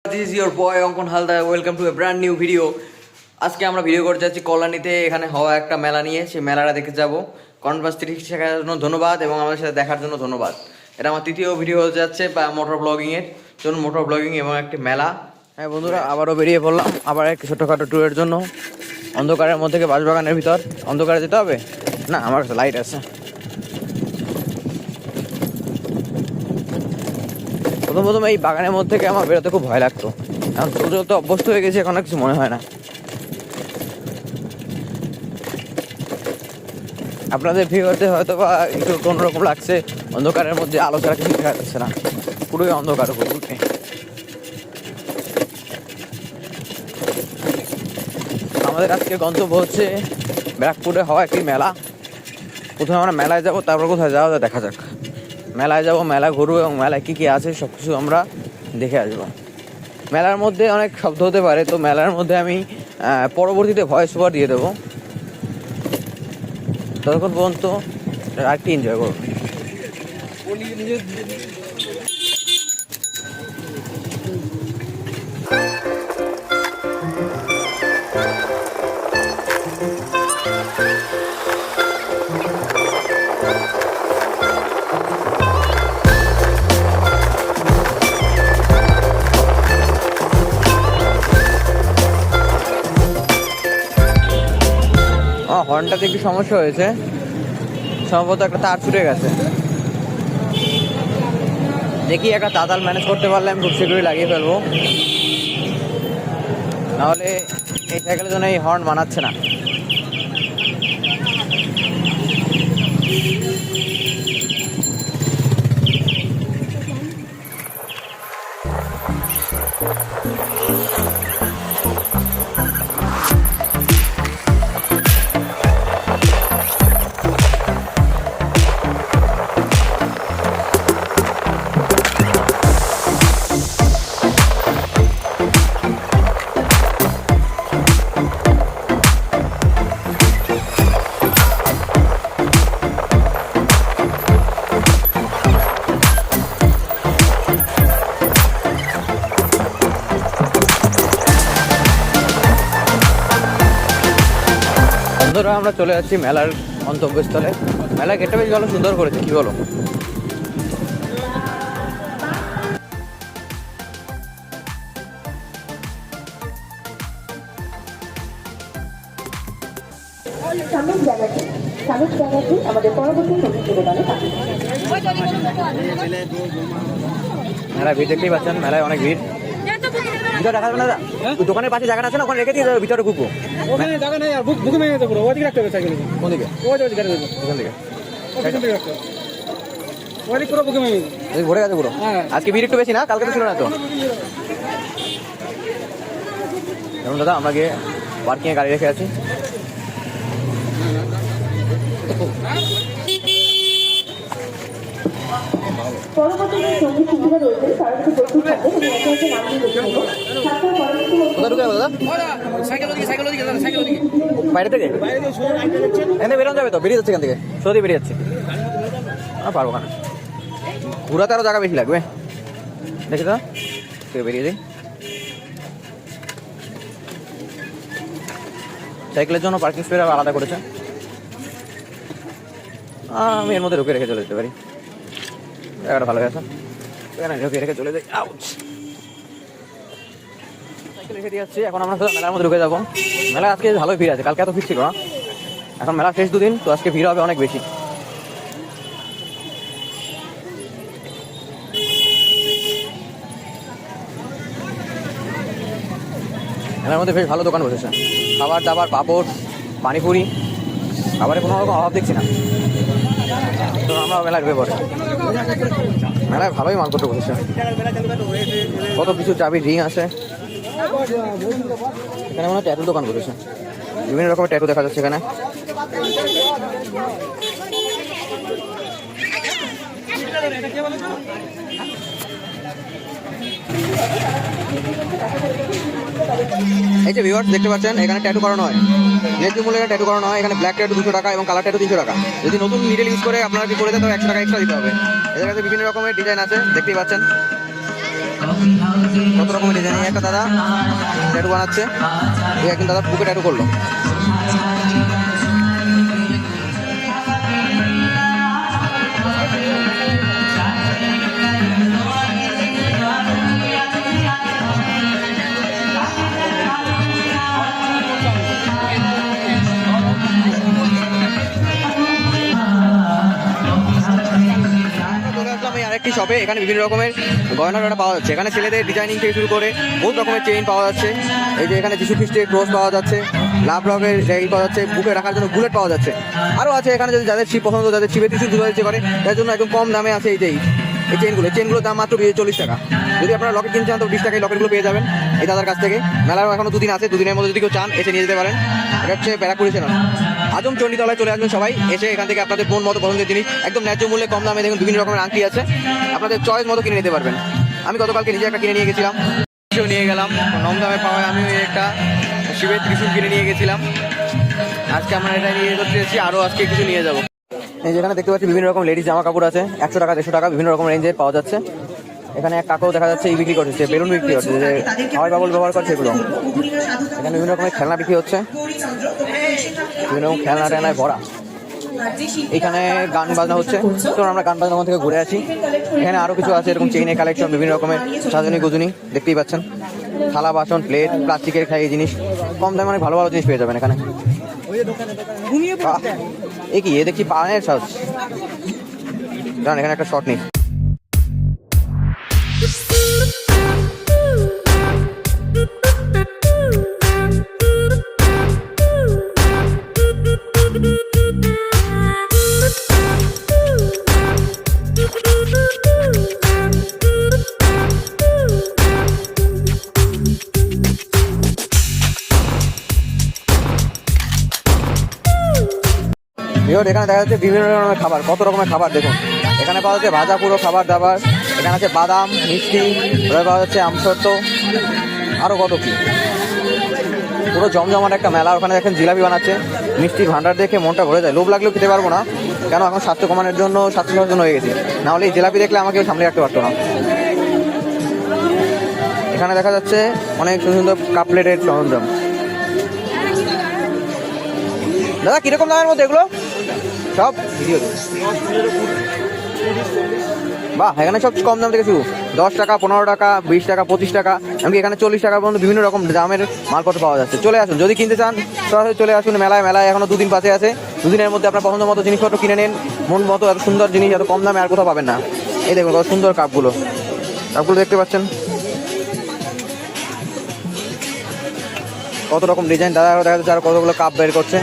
This is your boy অঙ্কন Haldar, welcome to A brand new video. আজকে আমরা video করতে যাচ্ছি কল্যাণীতে। এখানে হওয়া একটা মেলা নিয়ে, সেই মেলাটা দেখে যাব। কনভার্স 30 শেখার জন্য ধন্যবাদ এবং আমাদের সাথে দেখার জন্য ধন্যবাদ। এটা আমার তৃতীয় ভিডিও হতে যাচ্ছে মোটর ব্লগিংয়ের জন্য, মোটর ব্লগিং এবং একটি মেলা। হ্যাঁ বন্ধুরা, আবারও বেরিয়ে পড়লাম আবার একটি ছোটোখাটো ট্যুরের জন্য। অন্ধকারের মধ্যে বাঁশবাগানের ভিতর অন্ধকারে যেতে হবে না, আমার কাছে লাইট আছে। প্রথম এই বাগানের মধ্যে থেকে আমার বেরোতে খুব ভয় লাগতো, এখন তো অভ্যস্ত হয়ে গেছে, এখন আর কিছু মনে হয় না। আপনাদের ভিডিওতে হয়তো বা একটু অন্যরকম লাগছে, অন্ধকারের মধ্যে আলো ছাড়া কিছু দেখা যাচ্ছে না, পুরোই অন্ধকার পুরোপুরি। আমাদের আজকে গন্তব্য হচ্ছে ব্যারাকপুরে হওয়া একটি মেলা। প্রথমে আমরা মেলায় যাব, তারপর কোথায় যাওয়া যায় দেখা যাক। মেলায় যাব, মেলা ঘুরবো এবং মেলায় কী কী আছে সব কিছু আমরা দেখে আসবো। মেলার মধ্যে অনেক শব্দ হতে পারে, তো মেলার মধ্যে আমি পরবর্তীতে ভয়েস ওভার দিয়ে দেবো। ততক্ষণ পর্যন্ত রাতটি এনজয় করুন। হর্নটাতে একটু সমস্যা হয়েছে, সম্ভবত একটা তার ছুটে গেছে। দেখি একটা তাতাল ম্যানেজ করতে পারলে আমি খুব শীঘ্রই লাগিয়ে ফেলবো, নাহলে এই সাইকেলের জন্য এই হর্ন মানাচ্ছে না। বন্ধুরা, আমরা চলে যাচ্ছি মেলার গন্তব্যস্থলে। মেলার গেটটা বেশ ভালো সুন্দর করেছে, কি বলো? মেলায় ভিড় দেখতেই পাচ্ছেন, মেলায় অনেক ভিড়। ভিতরে রাখা যাবে না, দোকানের পাশে জায়গা আছে না, ওখানে রেখে দিয়ে ভিতরে ঢুকবো। ওখানে জায়গা নেই, আর বুকে ভেঙে যেতে পুরো ওইদিকে রাখতে হবে সাইকেল। কোন দিকে? ওই যে গাড়ি দেবো ওখান থেকে রাখতে হবে, ওইদিকে পুরো বুকে ভেঙে ভরে গেছে পুরো। আজকে ভিড় একটু বেশি না, কালকে তো ছিল না তো। যেমন দাদা, আমরা গিয়ে পার্কিংয়ে গাড়ি রেখে আছি। কোথায় ঢুকে যাবো দাদা? বাইরে থেকে এখানে বেরোনো যাবে তো? বেরিয়ে যাচ্ছে এখান থেকে, সত্যি বেরিয়ে যাচ্ছে। পারবো না, ঘুরাতে আরও জায়গা বেশি লাগবে। দেখি তো, বেরিয়ে যাই। সাইকেলের জন্য পার্কিং স্পেস আলাদা করেছে, আমি এর মধ্যে ঢুকে রেখে চলে যেতে পারি। জায়গাটা ভালো গেছে, এখানে ঢুকে রেখে চলে যাই। সাইকেল রেখে দিয়ে যাচ্ছি। এখন আমরা মেলার মধ্যে ঢুকে যাবো। মেলা আজকে ভালোই ভিড় আছে, কালকে এত ভিড় ছিল না। এখন মেলা শেষ দুদিন, তো আজকে ভিড় হবে অনেক বেশি। মেলার মধ্যে বেশ ভালো দোকান বসেছে, খাবার দাবার, পাপড়, পানিপুরি, খাবারে কোনো রকম অভাব দেখছি না। তো আমরা মেলায় ঢুকে পড়ে, মেলায় ভালোই মালপত্র বসেছে, কত কিছু চাবি রিং আছে। এখানে মনে হয় ট্যাটুর দোকান বসেছে, বিভিন্ন রকমের ট্যাটু দেখা যাচ্ছে এখানে। এই যে ভিউয়ার্স দেখতে পাচ্ছেন, এখানে ট্যাটু করানো হয়, ন্যায্য মূল্যে ট্যাটু করানো হয়। এখানে ব্ল্যাক ট্যাটু 200 টাকা এবং কালার ট্যাটু 300 টাকা। যদি নতুন নিডেল ইউজ করে আপনারা কি করে দেন, তো 100 টাকা এক্সট্রা দিতে হবে। এদের কাছে বিভিন্ন রকমের ডিজাইন আছে, দেখতেই পাচ্ছেন কত রকমের ডিজাইন। একটা দাদা ট্যাটু বানাচ্ছে, এই একজন দাদা বুকে ট্যাটু করলো। আরেকটি শপে, এখানে বিভিন্ন রকমের গয়না টয়না পাওয়া যাচ্ছে। এখানে ছেলেদের ডিজাইনিং থেকে শুরু করে বহুত রকমের চেইন পাওয়া যাচ্ছে। এই যে এখানে যিশু খ্রিস্টের ক্রস পাওয়া যাচ্ছে, লাভ রকের র্যাগি পাওয়া যাচ্ছে, বুকে রাখার জন্য বুলেট পাওয়া যাচ্ছে। আরও আছে এখানে যদি যাদের ছিপ পছন্দ, যাদের ছিপে ত্রিশূল ধরে যেতে পারে তার জন্য একদম কম দামে আছে এই চেইনগুলোর দাম মাত্র 40 টাকা। যদি আপনারা লকেট কিনতে চান তো 20 টাকায় লকেটগুলো পেয়ে যাবেন এই দাদার কাছ থেকে। মেলারও এখনো 2 দিন আছে, 2 দিনের মধ্যে যদি কেউ চান এসে নিয়ে যেতে পারেন। এটা হচ্ছে ব্যারাকপুরি চ্যানেল আজম চণ্ডীতলায় চলে আসবেন সবাই, এসে এখান থেকে আপনাদের মন মতো পছন্দের জিনিস একদম ন্যায্য মূল্যে কম দামে দেখুন বিভিন্ন রকমের আংটি আছে, আপনাদের চয়েস মতো কিনে নিতে পারবেন। আমি গতকালকে নিজে একটা কিনে নিয়ে গেছিলাম, নিয়ে গেলাম কম দামে পাওয়ায়। আমি একটা শিবের ত্রিশূল কিনে নিয়ে গেছিলাম, আজকে আমরা এটা নিয়ে করতে এসেছি, আরও আজকে কিছু নিয়ে যাবো। এই যেখানে দেখতে পাচ্ছি বিভিন্ন রকম লেডিস জামা কাপড় আছে, 100 টাকা 150 টাকা বিভিন্ন রকম রেঞ্জের পাওয়া যাচ্ছে। এখানে এক কাকাও দেখা যাচ্ছে এই বিক্রি করছে, বেলুন বিক্রি হচ্ছে, যে হাওয়াই বাবুল ব্যবহার করছে এগুলো। এখানে বিভিন্ন রকমের খেলনা বিক্রি হচ্ছে, বিভিন্ন রকম খেলনা টেলনায় ভরা। এখানে গান বাজনা হচ্ছে, তো আমরা গান বাজনা থেকে ঘুরে আসি। এখানে আরও কিছু আছে এরকম চেইনের কালেকশন, বিভিন্ন রকমের সাজনি গুজনি দেখতেই পাচ্ছেন, থালা বাসন প্লেট প্লাস্টিকের খাই জিনিস কম দামে অনেক ভালো ভালো জিনিস পেয়ে যাবেন এখানে। এ কি এ দেখছি পানের সাজ, জান এখানে একটা শট নেই। এখানে দেখা যাচ্ছে বিভিন্ন রকমের খাবার, কত রকমের খাবার দেখুন। এখানে পাওয়া যাচ্ছে ভাজা পুরো খাবার দাবার, এখানে আছে বাদাম মিষ্টি, পাওয়া যাচ্ছে আমসত্ব, আরও কত কি। পুরো জমজমাট একটা মেলা। ওখানে দেখেন জিলাপি বানাচ্ছে, মিষ্টির ভান্ডার দেখে মনটা ভরে যায়। লোভ লাগলেও খেতে পারবো না, কেন এখন স্বাস্থ্য কমানোর জন্য স্বাস্থ্য সচেতন হয়ে গেছি, না হলে এই জিলাপি দেখলে আমাকে সামনে রাখতে পারতো না। এখানে দেখা যাচ্ছে অনেক সুন্দর সুন্দর কাপলেটের সরঞ্জাম। দাদা কিরকম দামের মধ্যে এগুলো সব? বাহ, এখানে সব কম দাম থেকে শুরু, 10 টাকা 15 টাকা 20 টাকা 25 টাকা এমনকি এখানে 40 টাকা পর্যন্ত বিভিন্ন রকম দামের মালপত্র পাওয়া যাচ্ছে। চলে আসুন, যদি কিনতে চান সরাসরি চলে আসুন মেলায় এখনো 2 দিন পাশে আছে। 2 দিনের মধ্যে আপনার পছন্দ মতো জিনিসপত্র কিনে নেন, মন মতো। এত সুন্দর জিনিস এত কম দামে আর কোথাও পাবেন না। এই দেখুন কত সুন্দর কাপগুলো দেখতে পাচ্ছেন, কত রকম ডিজাইন। দাদা দেখা যাচ্ছে আর কতগুলো কাপ বের করছে।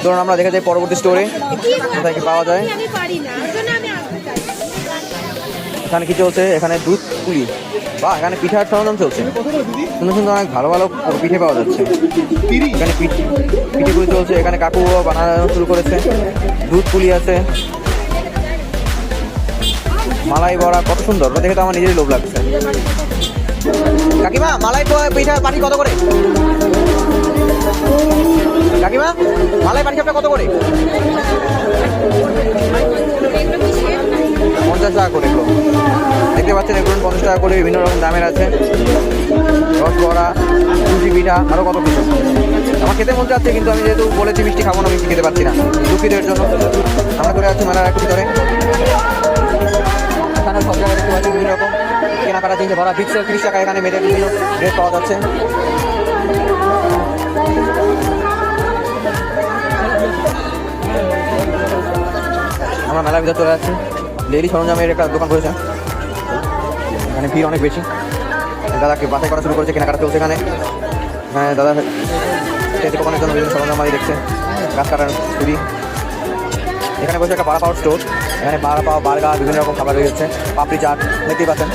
ধরুন আমরা দেখে যাই পরবর্তী স্টোরে কোথায় কি পাওয়া যায়। এখানে কি চলছে? এখানে দুধ পুলি বা এখানে পিঠার সরঞ্জাম চলছে, সুন্দর সুন্দর অনেক ভালো ভালো পিঠে পাওয়া যাচ্ছে। এখানে পিঠেগুলি চলছে, এখানে কাকু বানানো শুরু করেছে। দুধ পুলি আছে, মালাই বড়া, কত সুন্দর দেখে তো আমার নিজেরই লোভ লাগছে। কাকিমা মালাই পিঠা পাটি কত করে? কাকিমা মালাই পাটি সাপটা কত করে? 50 টাকা করে এগুলো দেখতে পাচ্ছেন। এগুলো 50 টাকা করে বিভিন্ন রকম দামের আছে। রসবড়া, সুজি পিঠা, আরও কত কিছু। আমার খেতে মন যাচ্ছে, কিন্তু আমি যেহেতু বলেছি মিষ্টি খাবো না, মিষ্টি খেতে পারছি না, দুঃখিতের জন্য। আমরা করে আছি মেলার একটু ভিতরে। এখানে সব জায়গায় দেখতে পাচ্ছি বিভিন্ন রকম কেনাকাটা জিনিস ভরা। 30 টাকা এখানে মেয়েদের বিভিন্ন ড্রেস পাওয়া যাচ্ছে। আমরা মেলার ভিতরে চলে যাচ্ছি। ডেইলি সরঞ্জামের একটা দোকান করেছে, এখানে ভিড় অনেক বেশি। দাদাকে বাছাই করা শুরু করেছে, কেনাকাটা চলছে এখানে। দাদা খেতে দোকানের জন্য বিভিন্ন সরঞ্জাম মারি দেখছে, গাছ কাটার ছুরি। এখানে বসে একটা বাড়া পাওয়ার স্টোর, এখানে বাড়া পাওয়া বার্গার বিভিন্ন রকম খাবার রয়েছে, পাপড়ি চাট দেখতেই পাচ্ছেন।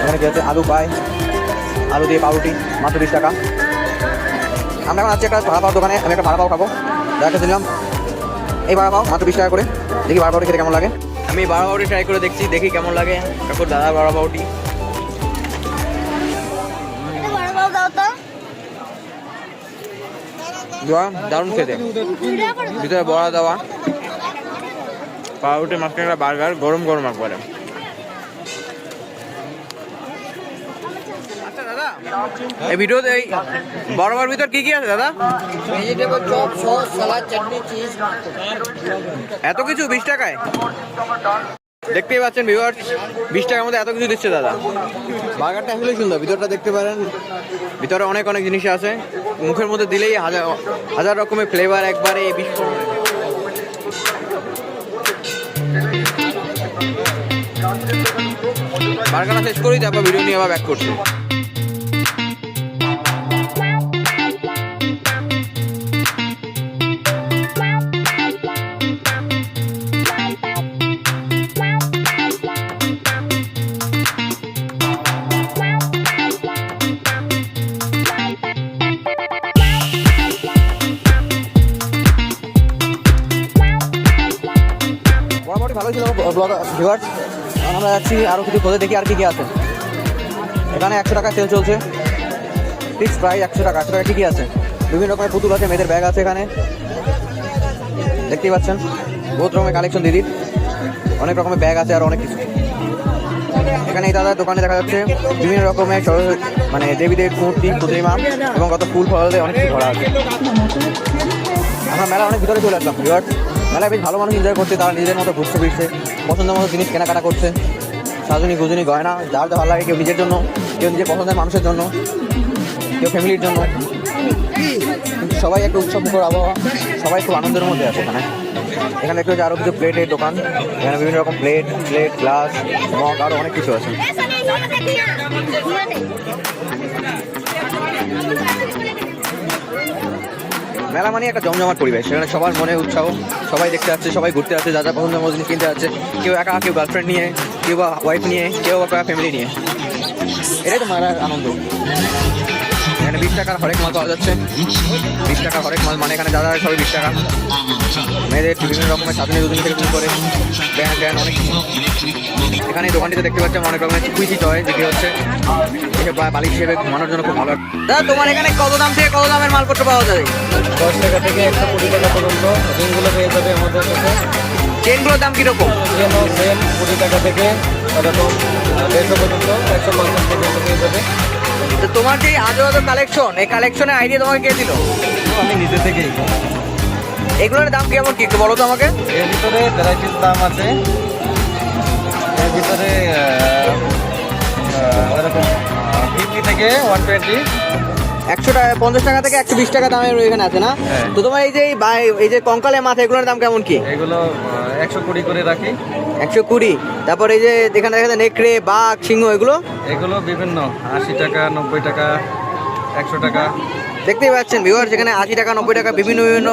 এখানে কি হচ্ছে আলু পায়, আলু দিয়ে পাউরুটি মাত্র 20 টাকা। আমরা এখন আছি একটা ভাড়া পাওয়ার দোকানে, আমি একটা ভাড়া পাও খাবো। দাদাকে দিলাম এই ভাড়া পাও মাত্র 20 টাকা করে। দেখি ভাড়া পাউটি খেতে কেমন লাগে। আমি ভাড়া পাউটি ট্রাই করে দেখছি, দেখি কেমন লাগে। কাকুর দাদা ভাড়া পাউটি দারুণ খেতে, ভিতরে বড়া দেওয়া, পাউরুটি মাঝখানে একটা বার্গার, গরম গরম একবারে। আচ্ছা দাদা, এই ভিডিওতে এই বড়ার ভিতর কি কি আছে দাদা? ভেজিটেবল চপ, সস, সালাদ, চাটনি, চিজ। এত কিছু 20 টাকায়? দেখতেই পাচ্ছেন ভিউয়ার্স, 20 টাকার মধ্যে এত কিছু দিচ্ছে দাদা। বার্গারটা আসলে সুন্দর, ভিতরটা দেখতে পারেন, ভিতরে অনেক অনেক জিনিস আছে, মুখের মধ্যে দিলেই হাজার হাজার রকমের ফ্লেভার একবারে বিস্ফোরণ। বার্গারটা শেষ করি, তারপর ভিডিও নিয়ে আবার ব্যাক করছি। মোটামুটি ভালো ছিল ব্লগ ভিউয়ার্স। আমরা যাচ্ছি আরও কিছু খোঁজে, দেখি আর কি কি আছে। এখানে 100 টাকা সেল চলছে, ফিক্স প্রাইস 100 টাকা। 100 টাকা কী কী আছে? বিভিন্ন রকমের পুতুল আছে, মেয়েদের ব্যাগ আছে এখানে, দেখতেই পাচ্ছেন। বহুত রকমের কালেকশন দিদির, অনেক রকমের ব্যাগ আছে আর অনেক কিছু। এখানে এই দাদার দোকানে দেখা যাচ্ছে বিভিন্ন রকমের মানে দেবীদের মূর্তি, প্রতিমা এবং কত ফুল ফল অনেক কিছু ভরা আছে। আমরা মেলা অনেক ভিতরে চলে আসলাম ভিউয়ার্স। মেলায় বেশ ভালো মানুষ এনজয় করছে, তারা নিজের মতো ঘুরতে ফিরছে, পছন্দের মতো জিনিস কেনাকাটা করছে, সাজুনি গুজুনি গয়না যার যা ভালো লাগে, কেউ নিজের জন্য, কেউ নিজের পছন্দের মানুষের জন্য, কেউ ফ্যামিলির জন্য। কিন্তু সবাই একটা উৎসবমুখর আবহাওয়া, সবাই খুব আনন্দের মধ্যে আছে এখানে। এখানে দেখতে হচ্ছে আরও কিছু প্লেটের দোকান, এখানে বিভিন্ন রকম প্লেট, গ্লাস, মগ, আরও অনেক কিছু আছে। মেলা মানে একটা জমজমাট পরিবেশ, সেখানে সবার মনে উৎসাহ, সবাই দেখতে আসছে, সবাই ঘুরতে আসছে, যা যা পছন্দের মতো জিনিস কিনতে যাচ্ছে, কেউ একা, কেউ গার্লফ্রেন্ড নিয়ে, কেউ বা ওয়াইফ নিয়ে, কেউ বা ফ্যামিলি নিয়ে। এটাই তো মেলার আনন্দ। এখানে 20 টাকার হরেক মাল পাওয়া যাচ্ছে, 20 টাকার হরেক মাল, মানে এখানে দাদা সবাই 20 টাকা। মেয়েদের বিভিন্ন রকমের সাজনি দুদিন থেকে শুরু করে ব্যান্ড ট্যান্ড অনেক কিছু। এখানে এই দোকানটিতে দেখতে পাচ্ছেন অনেক রকমের কুইচি টয়, যেটি হচ্ছে বালিশ হিসেবে ঘুমানোর জন্য খুব ভালো। দাদা তোমার এখানে কত দাম থেকে কত দামের মালপত্র পাওয়া যায়? 10 টাকা থেকে 120 টাকা পর্যন্ত রিংগুলো পেয়ে যাবে আমাদের কাছে। চেনগুলোর দাম কীরকম? চেনও সেম 20 টাকা থেকে এরকম 150 পর্যন্ত, 150 পর্যন্ত পেয়ে যাবে। তো তোমার যে আজো আজো কালেকশন, এই কালেকশনের আইডিয়া তোমাকে কে দিল? আমি নিজে থেকেই। এগুলোর দাম কেমন কি একটু বলো তো আমাকে। এর ভিতরে ভ্যারাইটির দাম আছে, এর ভিতরে ওরকম 50 থেকে 120। 100 টাকা, 50 টাকা থেকে 120 টাকা দামের এখানে আছে না? হ্যাঁ। তো তোমার এই যে কঙ্কালের মাথা, এগুলোর দাম কেমন কি? এগুলো 120 করে রাখি। 120। তারপর এই যে এখানে দেখা যায় নেকড়ে, বাঘ, সিংহ, এগুলো এগুলো বিভিন্ন 80 টাকা, 90 টাকা, 100 টাকা। দেখতেই পাচ্ছেন ভিউয়ার্স, এখানে 80 টাকা, 90 টাকা বিভিন্ন বিভিন্ন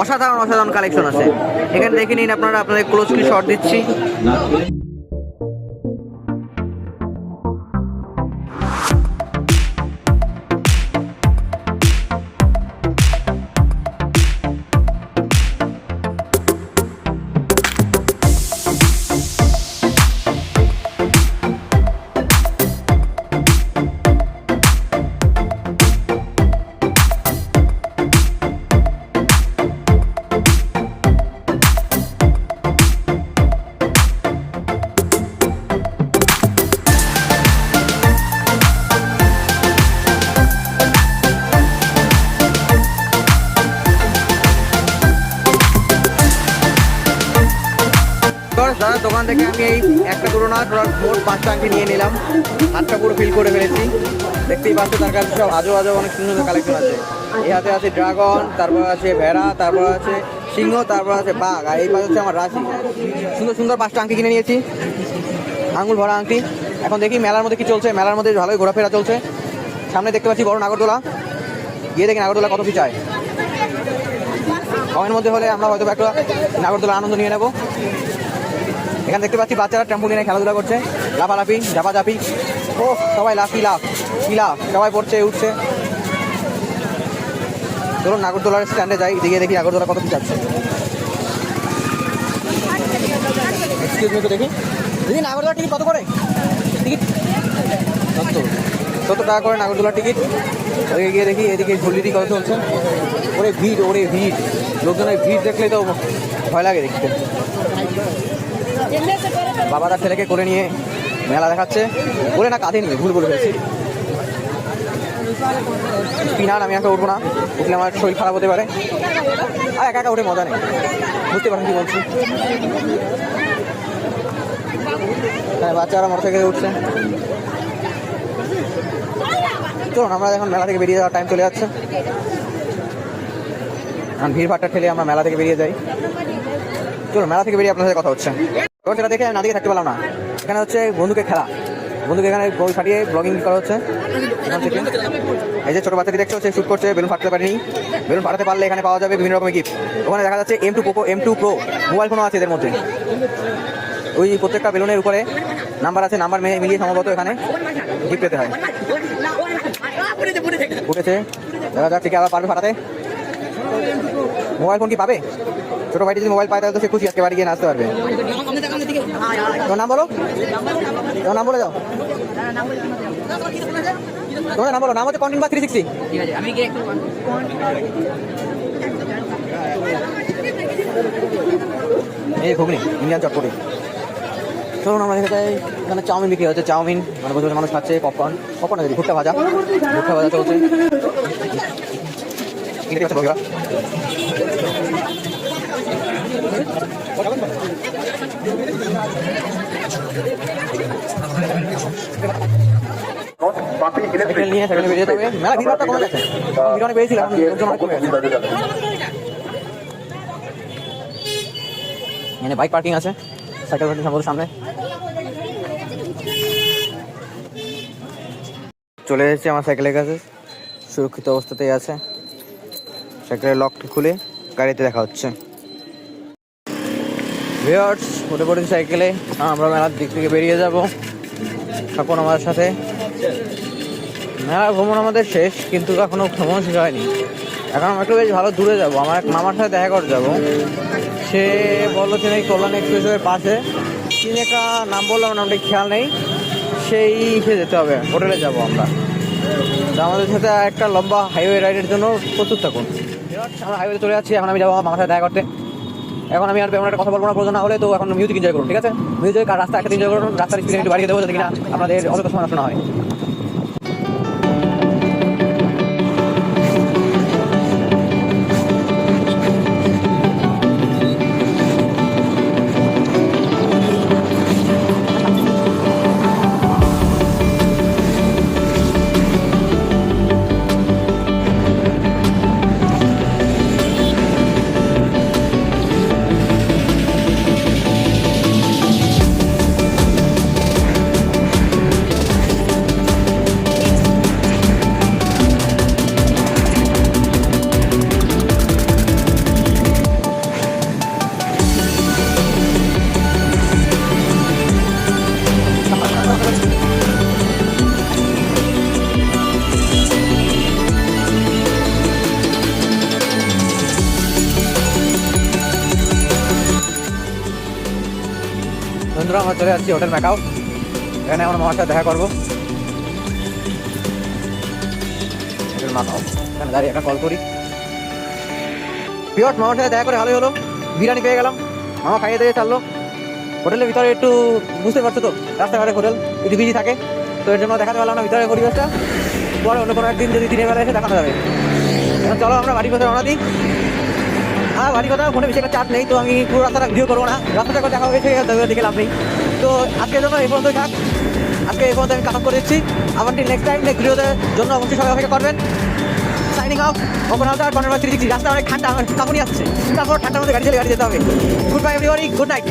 অসাধারণ অসাধারণ কালেকশন আছে। এখানে দেখে নিন আপনারা, আপনাদের ক্লোজলি শর্ট দিচ্ছি। দাদার দোকান থেকে আমি এই একটা পুরো না মোট 5টা আংটি নিয়ে নিলাম, হাতটা পুরো ফিল করে ফেলেছি। দেখতেই পাচ্ছ তার কাছে সব আজো আজো অনেক সুন্দর সুন্দর কালেকশন আছে। এই হাতে আছে ড্রাগন, তারপর আছে ভেড়া, তারপর আছে সিংহ, তারপর আছে বাঘ, আর এই পাশে হচ্ছে আমার রাশি। সুন্দর সুন্দর 5টা আংটি কিনে নিয়েছি, আঙুল ভরা আংটি। এখন দেখি মেলার মধ্যে কি চলছে। মেলার মধ্যে ভালোই ঘোরাফেরা চলছে। সামনে দেখতে পাচ্ছি বড় নাগরদোলা, গিয়ে দেখি নাগরদোলা কত কি চায়। কমের মধ্যে হলে আমরা হয়তো একটা নাগরদোলা আনন্দ নিয়ে নেবো। এখানে দেখতে পাচ্ছি বাচ্চারা ট্রাম্পোলিনে খেলাধুলা করছে, লাফালাফি, ঝাপাঝাপি। ও সবাই লাফ সবাই পড়ছে, উঠছে। ধরুন নাগরদোলার স্ট্যান্ডে যাই, দিকে দেখি নাগরদোলা কত কি যাচ্ছে। এক্সকিউজ মি, দেখি দিদি নাগরদোলার টিকিট কত করে? টিকিট 70 টাকা করে নাগরদোলার টিকিট। ওই গিয়ে দেখি এদিকে ঝুলিটি কত চলছে। ওরে ভিড়, লোকজনের ভিড় দেখলে তো ভয় লাগে দেখতে। বাবা তার ছেলেকে করে নিয়ে মেলা দেখাচ্ছে, বলে না কাঁধে নিয়ে ভুল বলে ফেলছি। স্পিনার আমি একা উঠবো না, উঠলে আমার শরীর খারাপ হতে পারে। আর একা একা উঠে মজা নেই, বুঝতে পারেন কি বলছি। হ্যাঁ, বাচ্চারা মোটর সাইকেলে উঠছে। চলুন আমরা এখন মেলা থেকে বেরিয়ে যাওয়ার টাইম চলে যাচ্ছে। এখন ভিড়ভাড়টা ঠেলে আমরা মেলা থেকে বেরিয়ে যাই। চলুন মেলা থেকে বেরিয়ে আপনার সাথে কথা হচ্ছে। এবার সেটা দেখে না দিকে থাকতে পারলাম না। এখানে হচ্ছে বন্ধুকে খেলা, বন্ধুকে এখানে বই ফাটিয়ে ব্লগিং করা হচ্ছে এখান থেকে। এই যে ছোটো বাচ্চাটি দেখছো, সে শ্যুট করছে, বেলুন ফাটাতে পারেনি। বেলুন ফাটাতে পারলে এখানে পাওয়া যাবে বিভিন্ন রকমের গিফট। ওখানে দেখা যাচ্ছে M2 Pro মোবাইল ফোনও আছে এদের মধ্যে। ওই প্রত্যেকটা বেলুনের উপরে নাম্বার আছে, নাম্বার মিলিয়ে সম্ভবত এখানে গিফট পেতে হয়। উঠেছে, দেখা যাচ্ছে কি আবার পারবে ফাটাতে। মোবাইল ফোন কি পাবে? ছোটো ভাইটি যদি মোবাইল পায় তাহলে তো সে খুশি, আজকে বাড়ি গিয়ে নাচতে পারবে। তোমার নাম বলো, তোমার নাম বলে যাও। তোমার নাম বলো, নাম হচ্ছে কন্টিনিউ 360। এই ঘুগনি ইন্ডিয়ান চটপটি। চলুন আমরা দেখে যাই, এখানে চাউমিন বিক্রি হচ্ছে। চাউমিন মানে বসে বসে মানুষ খাচ্ছে। পপকর্ন আছে, ভুট্টা ভাজা চলছে। সাইকেল নিয়ে সাইকেলে বেরিয়ে যাবে। মেলা ভিড়টা কমে গেছে, ভিড় অনেক বেরিয়েছিল, লোকজন অনেক কমে গেছে। এখানে বাইক পার্কিং আছে, সাইকেল পার্কিং সম্ভবত সামনে। চলে এসেছি আমার সাইকেলের কাছে, সুরক্ষিত অবস্থাতেই আছে। সাইকেলের লকটি খুলে গাড়িতে দেখা হচ্ছে। ভিউয়ার্স, উঠে পড়েছি সাইকেলে, আমরা মেলার দিক থেকে বেরিয়ে যাব। থাকুন আমাদের সাথে। মেলার ভ্রমণ আমাদের শেষ, কিন্তু এখনও ভ্রমণ শেষ হয়নি। এখন আমরা একটু বেশ ভালো দূরে যাব, আমার এক মামার সাথে দেখা করতে যাবো। সে বললো যে নাকি কল্যাণ এক্সপ্রেসওয়ের পাশে তিনি একটা নাম বললাম, নামটা খেয়াল নেই, সেই ইসে যেতে হবে, হোটেলে যাব আমরা। তো আমাদের সাথে একটা লম্বা হাইওয়ে রাইডের জন্য প্রস্তুত থাকুন। আমরা হাইওয়ে চলে যাচ্ছি, এখন আমি যাবো মামার সাথে দেখা করতে। এখন আমি আর এমন একটা কথা বলবো না, প্রয়োজন না হলে। তো এখন মিউজিক এনজয় করুন, ঠিক আছে? মিউজিক আর রাস্তা একটা এনজয় করুন। রাস্তার স্পিড একটু বাড়িয়ে দেবো যাতে কিনা আপনাদের অযথা সময় নষ্ট না হয়। বন্ধুরা, আমরা চলে যাচ্ছি হোটেল ম্যাকাও। এখানে আমরা মামার সাথে দেখা করবো। হোটেল ম্যাকাও, এখানে দাঁড়িয়ে একটা কল করি। পিওর মামার সাথে দেখা করে ভালোই হলো, বিরিয়ানি পেয়ে গেলাম। মামা খাইয়ে দিয়ে চাললো। হোটেলের ভিতরে একটু বুঝতে পারছো তো, রাস্তাঘাটে হোটেল একটু বিজি থাকে, তো এর জন্য দেখাতে পারলাম না ভিতরের পরিবেশটা। পরে অন্য কোনো একদিন যদি দিনের বেলা এসে দেখানো যাবে। এখন চলো আমরা বাড়ির কথা রওনা দিই। আর বাড়ির কথা ফোনে বেশি একটা চার্জ নেই, তো আমি পুরো রাস্তাটা ভিডিও করবো না। রাস্তাটা করে দেখা হয়েছে, দেখে লাভ নেই। তো আজকের জন্য এই পর্যন্তই থাক। আজকে এই পর্যন্ত আমি কাট করে দিচ্ছি। আবার নেক্সট টাইম নেক্সট ভিডিওতে জন্য অবশ্যই সবাই অপেক্ষা করবেন। সাইনিং অফ, ওপেন হাউস আর কর্নার 360। রাস্তা অনেক ঠান্ডা, আমার কাঁপুনি আসছে, তারপর ঠান্ডার মধ্যে গাড়ি যেতে হবে। Good bye everybody, good night.